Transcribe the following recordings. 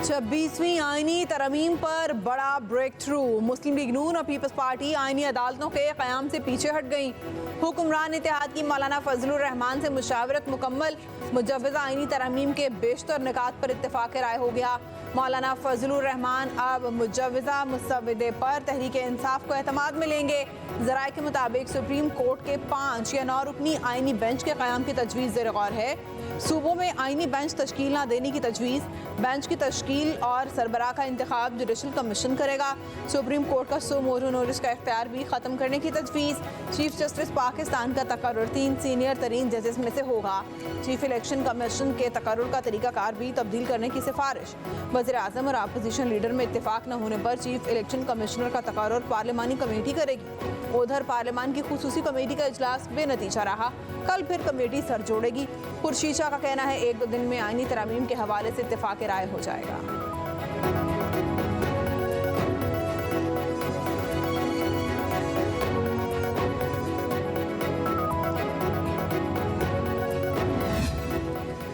26वीं आईनी तरमीम पर बड़ा ब्रेक थ्रू। मुस्लिम लीग नून और पीपल्स पार्टी आईनी अदालतों के क़याम से पीछे हट गई। हुक्मरान इत्तेहाद की मौलाना फजलुर रहमान से मुशावरत मुकम्मल। मुजव्वज़ा आईनी तरमीम के बेशतर निकात पर इत्तेफाक राय हो गया। मौलाना फजलुर रहमान अब मुजव्वज़ा मुसव्वदे पर तहरीक इंसाफ को एतमाद में लेंगे। ज़राए के मुताबिक सुप्रीम कोर्ट के 5 या 9 रुकनी आईनी बेंच के क़याम की तजवीज़ ज़ेर गौर है। सूबों में आईनी बेंच तश्कील न देने की तजवीज़। बेंच की तश्कील और सरबराह का इंतखाब जुडिशल कमीशन करेगा। सुप्रीम कोर्ट का सो मोरू नोटिस का इख्तियार भी ख़त्म करने की तजवीज़। चीफ जस्टिस पाकिस्तान का तकर्रुर 3 सीनियर तरीन जजेस में से होगा। चीफ इलेक्शन कमीशन के तकर्रुर का तरीक़ाकार भी तब्दील करने की सिफारिश। वज़ीर आज़म और अपोजिशन लीडर में इत्तेफाक न होने पर चीफ इलेक्शन कमिश्नर का तकर्रुर पार्लिमानी कमेटी करेगी। उधर पार्लियामान की खुसूसी कमेटी का इजलास बेनतीजा रहा। कल फिर कमेटी सर जोड़ेगी। खुर्शीद शाह का कहना है 1-2 दिन में आईनी तरमीम के हवाले से इत्तेफाक राय हो जाएगा।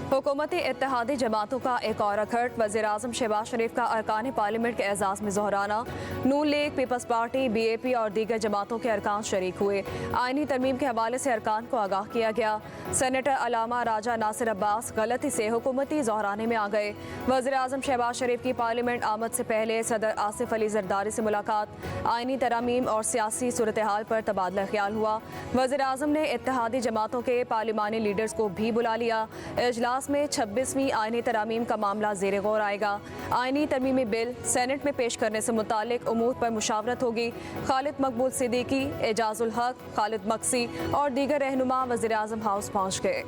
हुकूमती इत्तेहादी जमातों का एक और अखट। वज़ीर-ए-आज़म शहबाज शरीफ का अरकान पार्लियामेंट के एजाज़ में जोहराना। नून लीग, पीपल्स पार्टी, BAP और दीगर जमातों के अरकान शरीक हुए। आईनी तरमीम के हवाले से अरकान को आगाह किया गया। सेनेटर अलामा राजा नासिर अब्बास गलती से हुकूमती जोहराने में आ गए। वज़ीर-ए-आज़म शहबाज शरीफ की पार्लियामेंट आमद से पहले सदर आसिफ अली जरदारी से मुलाकात। आईनी तरमीम और सियासी सूरत हाल पर तबादला ख्याल हुआ। वज़ीर-ए-आज़म ने इत्तेहादी जमातों के पार्लिमानी लीडर्स को भी बुला लिया। इजलास में 26वीं आईनी तरमीम का मामला ज़ेर गौर आएगा। आईनी तरमीमी बिल सेनेट में पेश करने से मुतालिक उमूर पर मुशावरत होगी। खालिद मकबूल सिद्दीकी, एजाजुल हक, खालिद मक्सी और दीगर रहनुमा वज़ीर-ए-आज़म हाउस पहुँच गए।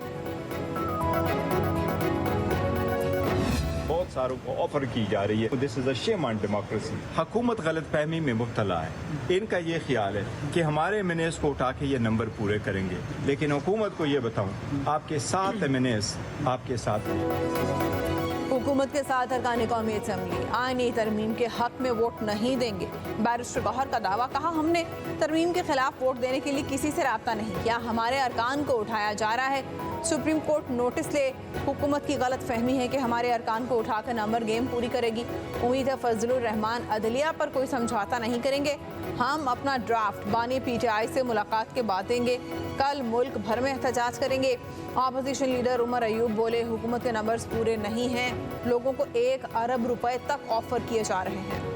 बहुत सारों को ऑफर की जा रही है। This is a shame on democracy. हुकूमत गलत फहमी में मुब्तला है। इनका ये ख्याल है कि हमारे एमएनएस को उठा के ये नंबर पूरे करेंगे, लेकिन हुकूमत को ये बताऊं, आपके 7 एमएनएस आपके साथ हैं। हुकूमत के साथ अरकान कौमी असम्बली आईनी तरमीम के हक में वोट नहीं देंगे। बैरिस्टर गौहर का दावा। कहा, हमने तरमीम के खिलाफ वोट देने के लिए किसी से रब्ता नहीं किया। हमारे अरकान को उठाया जा रहा है। सुप्रीम कोर्ट नोटिस ले। हुकूमत की गलत फहमी है कि हमारे अरकान को उठाकर नंबर गेम पूरी करेगी। उम्मीद है फजलुर रहमान अदलिया पर कोई समझौता नहीं करेंगे। हम अपना ड्राफ्ट बानी PTI से मुलाकात के बाद देंगे। कल मुल्क भर में एहतजाज करेंगे। अपोजिशन लीडर उमर अयूब बोले, हुकूमत के नंबर्स पूरे नहीं हैं। लोगों को 1 अरब रुपए तक ऑफर किए जा रहे हैं।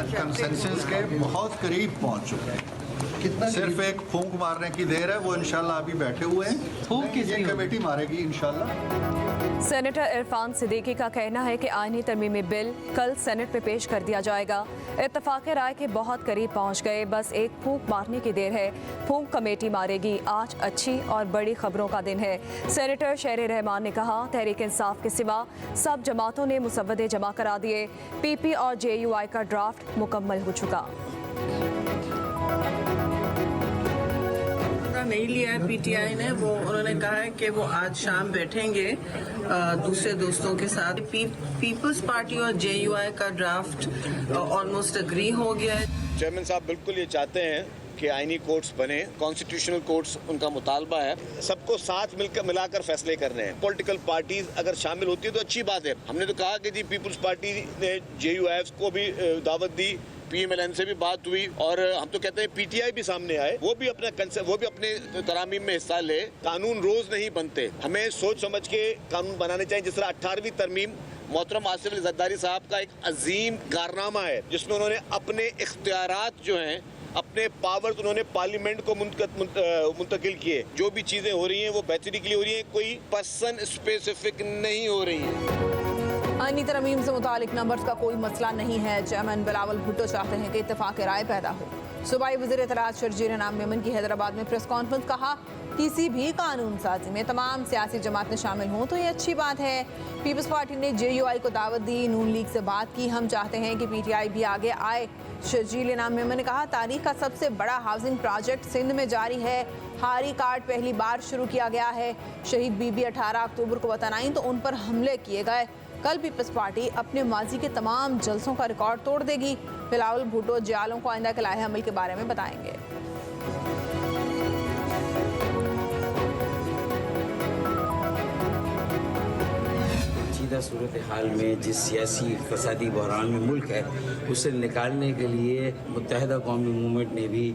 कंसेंसस के बहुत करीब पहुंच चुके हैं। कितना सिर्फ एक फूंक मारने की देर है। वो इंशाल्लाह अभी बैठे हुए हैं। फूंक की ये कमेटी मारेगी इंशाल्लाह। सेनेटर इरफान सिद्दीकी का कहना है कि आईनी तरमीमी बिल कल सेनेट में पेश कर दिया जाएगा। इत्तफाक राय के बहुत करीब पहुंच गए। बस एक फूंक मारने की देर है। फूंक कमेटी मारेगी। आज अच्छी और बड़ी खबरों का दिन है। सेनेटर शेर रहमान ने कहा, तहरीक इंसाफ के सिवा सब जमातों ने मुसव्वदे जमा करा दिए। PP और JUI का ड्राफ्ट मुकम्मल हो चुका। नहीं लिया है PTI ने। वो उन्होंने कहा है कि वो आज शाम बैठेंगे दूसरे दोस्तों के साथ। पीपल्स पार्टी और JUI का ड्राफ्ट ऑलमोस्ट एग्री हो गया है। चेयरमैन साहब बिल्कुल ये चाहते हैं कि आईनी कोर्ट्स बने, कॉन्स्टिट्यूशनल कोर्ट्स उनका मुतालबा है। सबको साथ मिलाकर फैसले करने हैं। पॉलिटिकल पार्टीज अगर शामिल होती है तो अच्छी बात है। हमने तो कहा कि जी पीपल्स पार्टी ने JUIF को भी दावत दी, PMLN से भी बात हुई और हम तो कहते हैं PTI भी सामने आए, वो भी अपने तरामीम में हिस्सा ले। कानून रोज नहीं बनते, हमें सोच समझ के कानून बनाने चाहिए। जिस तरह 18वीं तरमीम मोहतरम आसिफ अली जरदारी साहब का एक अजीम कारनामा है, जिसमें उन्होंने अपने इख्तियारात जो हैं, अपने पावर्स उन्होंने पार्लियामेंट को मुंतकिल किए। जो भी चीजें हो रही हैं वो बेहतरी के लिए हो रही हैं, कोई पर्सन स्पेसिफिक नहीं हो रही है। आईनी तरमीम से मुतालिक नंबर्स का कोई मसला नहीं है। चेयरमैन बिलावल भुट्टो चाहते हैं कि इत्तेफाक राय पैदा हो। सूबाई वज़ीर इत्तलात शर्जील इनाम मेमन की हैदराबाद में प्रेस कॉन्फ्रेंस। कहा, किसी भी कानून साजी में तमाम सियासी जमातें शामिल हों तो ये अच्छी बात है। पीपल्स पार्टी ने JUI को दावत दी, नून लीग से बात की। हम चाहते हैं कि PTI भी आगे आए। शर्जील इनाम मेमन ने कहा, तारीख का सबसे बड़ा हाउसिंग प्रोजेक्ट सिंध में जारी है। हारी कार्ड पहली बार शुरू किया गया है। शहीद बीबी 18 अक्टूबर को वतन आई तो उन पर हमले किए गए। कल पीपल्स पार्टी अपने माजी के तमाम जलसों का रिकॉर्ड तोड़ देगी। बिलावल भुट्टो जियालों को आइंदा के लाहे अमल के बारे में बताएंगे। पेचीदा सूरत हाल में जिस सियासी फसादी बहरान में मुल्क है, उसे निकालने के लिए मुत्तहिदा कौमी मूवमेंट ने भी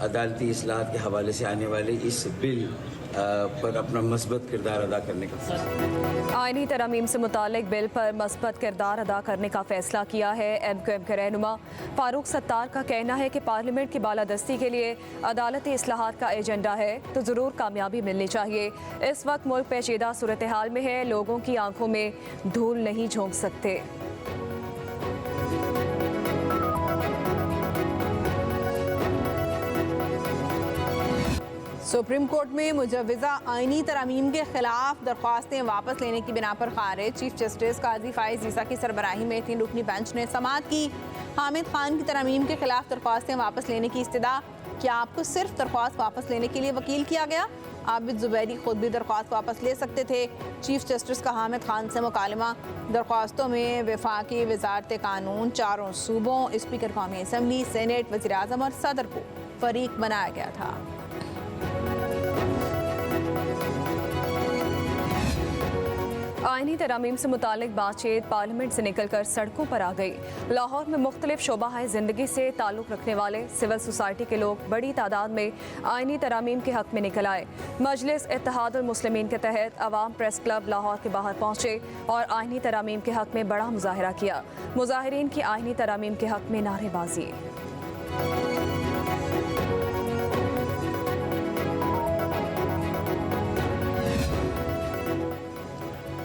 अदालती इस्लाहात के हवाले से आने वाले इस बिल पर अपना मस्बत किरदार अदा करने का फैसला। आईनी तरमीम से मुतालिक बिल पर मस्बत किरदार अदा करने का फैसला किया है। MQM के रहनुमा फारूक सत्तार का कहना है कि पार्लियामेंट की बालादस्ती के लिए अदालती इस्लाहात का एजेंडा है तो ज़रूर कामयाबी मिलनी चाहिए। इस वक्त मुल्क पेचीदा सूरत हाल में है, लोगों की आंखों में धूल नहीं झोंक सकते। सुप्रीम कोर्ट में मुजव्वज़ा आईनी तरमीम के खिलाफ दरख्वास्तें वापस लेने की बिना पर खारिज। चीफ जस्टिस काजी फाइज ईसा की सरबराही में 3 रुकनी बेंच ने समाअत की। हामिद खान की तरमीम के खिलाफ दरख्वास्तें वापस लेने की इस्तदा। क्या आपको सिर्फ दरख्वास्त वापस लेने के लिए वकील किया गया? आबिद जुबैरी खुद भी दरख्वास्त वापस ले सकते थे। चीफ जस्टिस का हामिद खान से मुकालमा। दरख्वास्तों में वफाकी वजारत कानून, 4 सूबों, स्पीकर कौमी असम्बली, सेनेट, वज़ीर आज़म और सदर को फरीक बनाया गया था। आईनी तरमीम से मुतालिक बातचीत पार्लियामेंट से निकलकर सड़कों पर आ गई। लाहौर में मुख्तलिफ शोबाए ज़िंदगी से ताल्लुक़ रखने वाले सिविल सोसाइटी के लोग बड़ी तादाद में आईनी तरमीम के हक़ में निकल आए। मजलिस इत्तेहादुल मुस्लिमीन के तहत अवाम प्रेस क्लब लाहौर के बाहर पहुँचे और आईनी तरमीम के हक़ में बड़ा मुजाहरा किया। मुजाहिरीन की आईनी तरमीम के हक़ में नारेबाजी।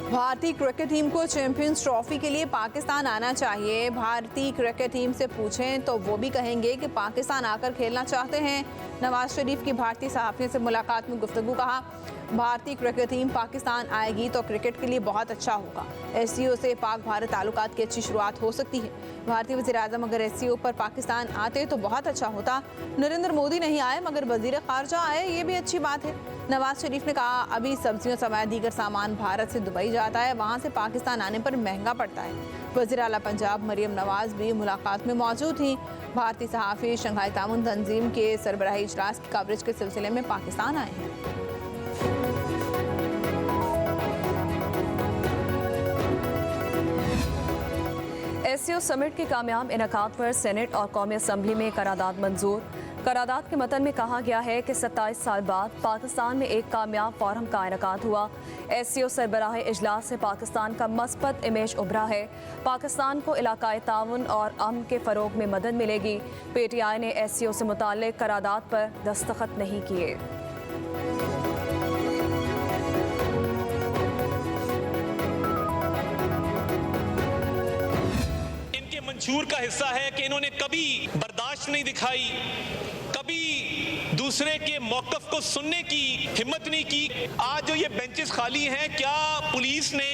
भारतीय क्रिकेट टीम को चैंपियंस ट्रॉफी के लिए पाकिस्तान आना चाहिए। भारतीय क्रिकेट टीम से पूछें तो वो भी कहेंगे कि पाकिस्तान आकर खेलना चाहते हैं। नवाज शरीफ की भारतीय सहाफ़ियों से मुलाकात में गुफ्तगू। कहा, भारतीय क्रिकेट टीम पाकिस्तान आएगी तो क्रिकेट के लिए बहुत अच्छा होगा। SCO से पाक भारत ताल्लुकात की अच्छी शुरुआत हो सकती है। भारतीय वज़ीर आज़म अगर SCO पर पाकिस्तान आते तो बहुत अच्छा होता। नरेंद्र मोदी नहीं आए मगर वज़ीर ख़ारजा आए, ये भी अच्छी बात है। नवाज शरीफ ने कहा, अभी सब्जियों समेत दीगर सामान भारत से दुबई जाता है, वहाँ से पाकिस्तान आने पर महंगा पड़ता है। वज़ीर आला पंजाब मरियम नवाज भी मुलाकात में मौजूद थी। भारतीय सहाफ़ी शंघाई ताउन तंजीम के सरबराही इजलास की कवरेज के सिलसिले में पाकिस्तान आए हैं। SCO समिट के कामयाब इनेकाद पर सेनेट और कौमी असम्बली में करारदाद मंजूर। करारदाद के मतन में कहा गया है कि 27 साल बाद पाकिस्तान में एक कामयाब फोरम का इनेकाद हुआ। SCO सरबराह इजलास से पाकिस्तान का मस्बत इमेज उभरा है। पाकिस्तान को इलाकाई ताउन और अमन के फ़रोग में मदद मिलेगी। PTI ने SCO से मुताल्लिक करारदाद पर दस्तखत नहीं किए। मंशूर का हिस्सा है कि इन्होंने कभी बर्दाश्त नहीं दिखाई, कभी दूसरे के मौक़िफ़ को सुनने की हिम्मत नहीं की। आज जो ये बेंचेस खाली हैं, क्या पुलिस ने,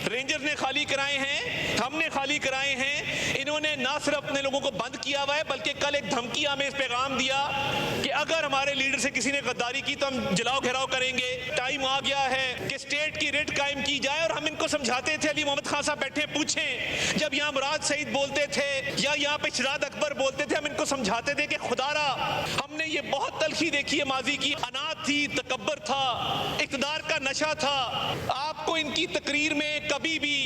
रेंजर ने खाली कराए हैं, हमने खाली कराए हैं? इन्होंने ना सिर्फ अपने लोगों को बंद किया हुआ है बल्कि कल एक धमकी हमें इस पैगाम दिया कि अगर हमारे लीडर से किसी ने गद्दारी की तो हम जलाओ घेराव करेंगे। टाइम आ गया है कि स्टेट की रिट कायम की जाए। और हम इनको समझाते थे, अली मोहम्मद खान साहब बैठे पूछें, जब यहाँ मुराद सईद बोलते थे या यहाँ पे शिराद अकबर बोलते थे, हम इनको समझाते थे कि खुदारा हमने ये बहुत तलखी देखी है माजी की। अनाथ थी, तकब्बर था, इक़्तिदार का नशा था। आपको इनकी तकरीर में कभी भी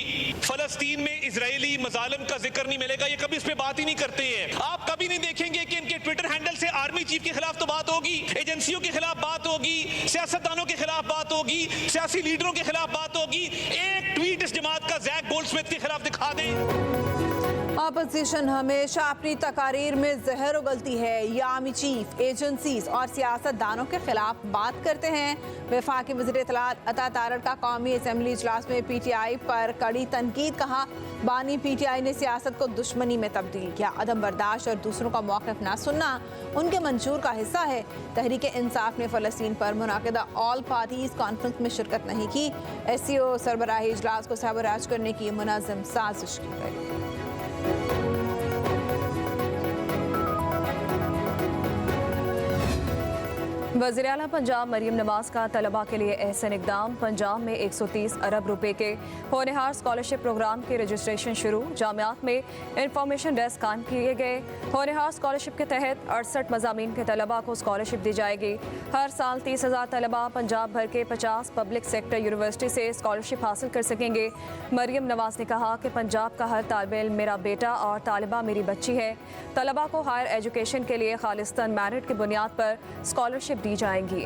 फलस्तीन में इजरायली मजालिम का जिक्र नहीं मिलेगा। ये कभी इस पे बात ही नहीं करते हैं। आप कभी नहीं देखेंगे कि इनके ट्विटर हैंडल से आर्मी चीफ के खिलाफ तो बात होगी, एजेंसियों के खिलाफ बात होगी, सियासतदानों के खिलाफ बात होगी, सियासी लीडरों के खिलाफ बात होगी। एक ट्वीट इस जमात का जैक गोल्डस्मिथ के खिलाफ दिखा दें। अपोजिशन हमेशा अपनी तकारीर में जहर उगलती है। ये आर्मी चीफ, एजेंसीज और सियासतदानों के खिलाफ बात करते हैं। वफाकी वज़ीर इत्तलात अता तारड़ का कौमी असम्बली इजलास में PTI पर कड़ी तनकीद। कहा, बानी PTI ने सियासत को दुश्मनी में तब्दील किया। अदम बर्दाश्त और दूसरों का मौक़िफ़ ना सुनना उनके मंशूर का हिस्सा है। तहरीक इंसाफ ने फ़लस्तीन पर मुनाकिदा ऑल पार्टीज़ कॉन्फ्रेंस में शिरकत नहीं की। SCO सरबराही इजलास को साबराज करने की मुनज़्ज़म साजिश की गई। वज़ीर आला पंजाब मरीम नवाज का तलबा के लिए एहसन इकदाम। पंजाब में 130 अरब रुपए के होनहार स्कॉलरशिप प्रोग्राम के रजिस्ट्रेशन शुरू। जामियात में इंफॉर्मेशन डेस्क कायम किए गए। होनहार स्कॉलरशिप के तहत 68 मज़ामीन के तलबा को स्कॉलरशिप दी जाएगी। हर साल 30,000 तलबा पंजाब भर के 50 पब्लिक सेक्टर यूनिवर्सिटी से स्कॉलरशिप हासिल कर सकेंगे। मरीम नवाज ने कहा कि पंजाब का हर तालिब इल्म मेरा बेटा और तालिबा मेरी बच्ची है। तलबा को हायर एजुकेशन के लिए खालिस्तान मेरिट की बुनियाद पर स्कॉलरशिप दी जाएंगी।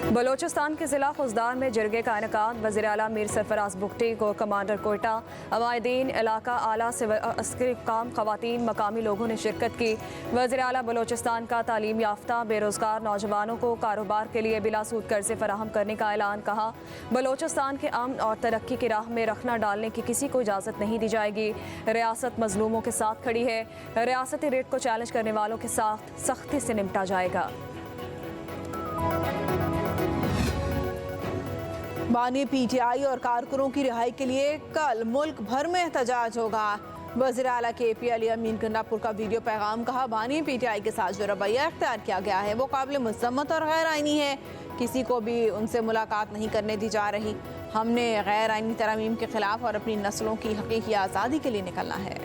बलोचिस्तान के ज़िला खुजदार में जरगे का इनेकाद। वज़ीर आला मीर सरफराज बुगटी को कमांडर कोयटा, अमायदीन इलाका, आला सिविल अस्करी काम, ख़वातीन, मकामी लोगों ने शिरकत की। वज़ीर आला बलोचिस्तान का तालीम याफ्ता बेरोज़गार नौजवानों को कारोबार के लिए बिलासूद कर्ज़े फराहम करने का ऐलान। कहा, बलोचिस्तान के अमन और तरक्की की राह में रखना डालने की किसी को इजाज़त नहीं दी जाएगी। रियासत मजलूमों के साथ खड़ी है। रियासती रेट को चैलेंज करने वालों के साथ सख्ती से निपटा जाएगा। बानी पीटीआई और कारकुनों की रिहाई के लिए कल मुल्क भर में एहतजाज होगा। वज़ीर आला KP अली अमीन गंडापुर का वीडियो पैगाम। कहा, बानी पीटीआई के साथ जो रवैया अख्तियार किया गया है वो काबिल मज़म्मत और गैर आइनी है। किसी को भी उनसे मुलाकात नहीं करने दी जा रही। हमने गैर आइनी तरमीम के खिलाफ और अपनी नस्लों की हकीकी आज़ादी के लिए निकलना है।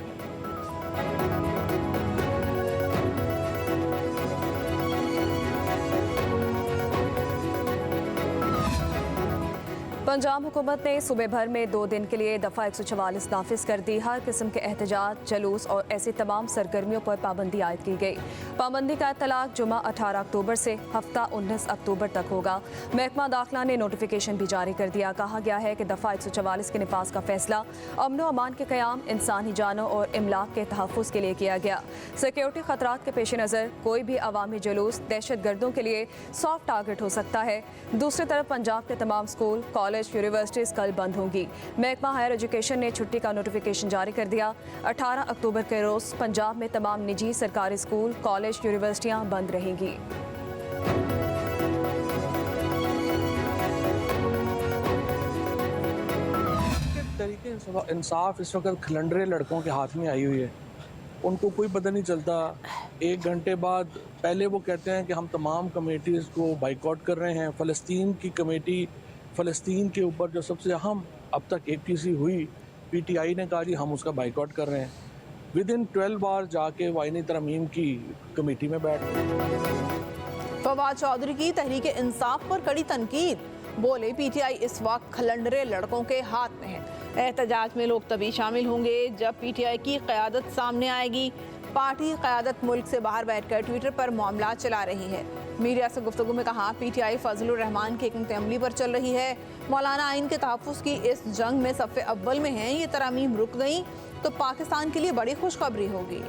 पंजाब हुकूमत ने सूबे भर में 2 दिन के लिए दफ़ा 144 नाफिज कर दी। हर किस्म के एहतजाज, जलूस और ऐसी तमाम सरगर्मियों पर पाबंदी आयद की गई। पाबंदी का इतलाक जुमा 18 अक्टूबर से हफ्ता 19 अक्टूबर तक होगा। महकमा दाखिला ने नोटिफिकेशन भी जारी कर दिया। कहा गया है कि दफ़ा 144 के निफाज का फैसला अमन व अमान के क़याम, इंसानी जानों और इमलाक के तहफ़्फ़ुज़ के लिए किया गया। सिक्योरिटी ख़तरात के पेश नज़र कोई भी अवामी जुलूस दहशत गर्दों के लिए सॉफ्ट टारगेट हो सकता है। दूसरी तरफ पंजाब के तमाम स्कूल, कॉलेज, यूनिवर्सिटीज़ कल बंद होंगी। महकमा हायर एजुकेशन ने छुट्टी का नोटिफिकेशन जारी कर दिया। 18 अक्टूबर के रोज़ पंजाब में तमाम निजी सरकारी स्कूल, कॉलेज, यूनिवर्सिटियाँ बंद रहेंगी। तरीके इंसाफ इस वक्त खलंडरे लड़कों के हाथ में आई हुई है। उनको कोई पता नहीं चलता। 1 घंटे बाद पहले वो कहते हैं कि हम तमाम कमेटीज़ को बाइकआउट कर रहे हैं। फ़लस्तीन की कमेटी, फ़लस्तीन के ऊपर जो सबसे अहम अब तक APC हुई, PTI ने कहा जी हम उसका बाइकआउट कर रहे हैं। विदिन 12 आवर जाके वाइनी तरमीम की कमेटी में बैठ गए। फवाद चौधरी की तहरीक इंसाफ पर कड़ी तनकीद। बोले, PTI इस वक्त खलंडरे लड़कों के हाथ में है। एहतजाज में लोग तभी शामिल होंगे जब PTI की क़यादत सामने आएगी। पार्टी क़यादत मुल्क से बाहर बैठकर ट्विटर पर मामला चला रही है। मीडिया से गुफ्तगू में कहा, PTI फजलुर रहमान की हिकमत अमली पर चल रही है। मौलाना आइन के तहफ़्फ़ुज़ की इस जंग में सफ़े अव्वल में हैं। ये तरमीम रुक गई तो पाकिस्तान के लिए बड़ी खुशखबरी होगी।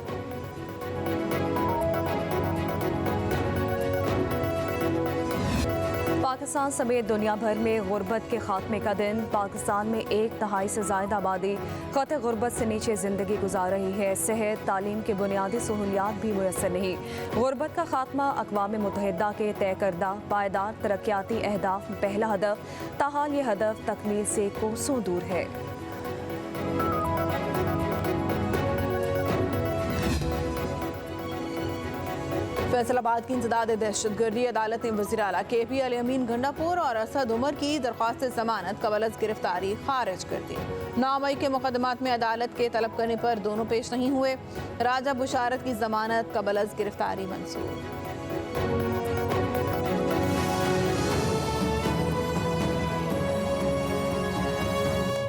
पाकिस्तान समेत दुनिया भर में गुर्बत के खात्मे का दिन। पाकिस्तान में 1/3 से ज़ायद आबादी ख़त गुर्बत से नीचे ज़िंदगी गुजार रही है। सेहत, तालीम के बुनियादी सहूलियात भी मुयस्सर नहीं। गुर्बत का खात्मा अक़वाम मुत्तहिदा के तय करदा पायदार तरक्याती अहदाफ में पहला हदफ, ताहाल ये हदफ तकमील से कोसों दूर है। फैसलाबाद की इंसदाद दहशतगर्दी अदालत ने वज़ीर आला KP अली अमीन गंडापुर और असद उमर की दरख्वास्त ज़मानत कबल गिरफ्तारी खारिज कर दी। 9 मई के मुकदमात में अदालत के तलब करने पर दोनों पेश नहीं हुए। राजा बुशारत की ज़मानत कबल गिरफ्तारी मंजूर।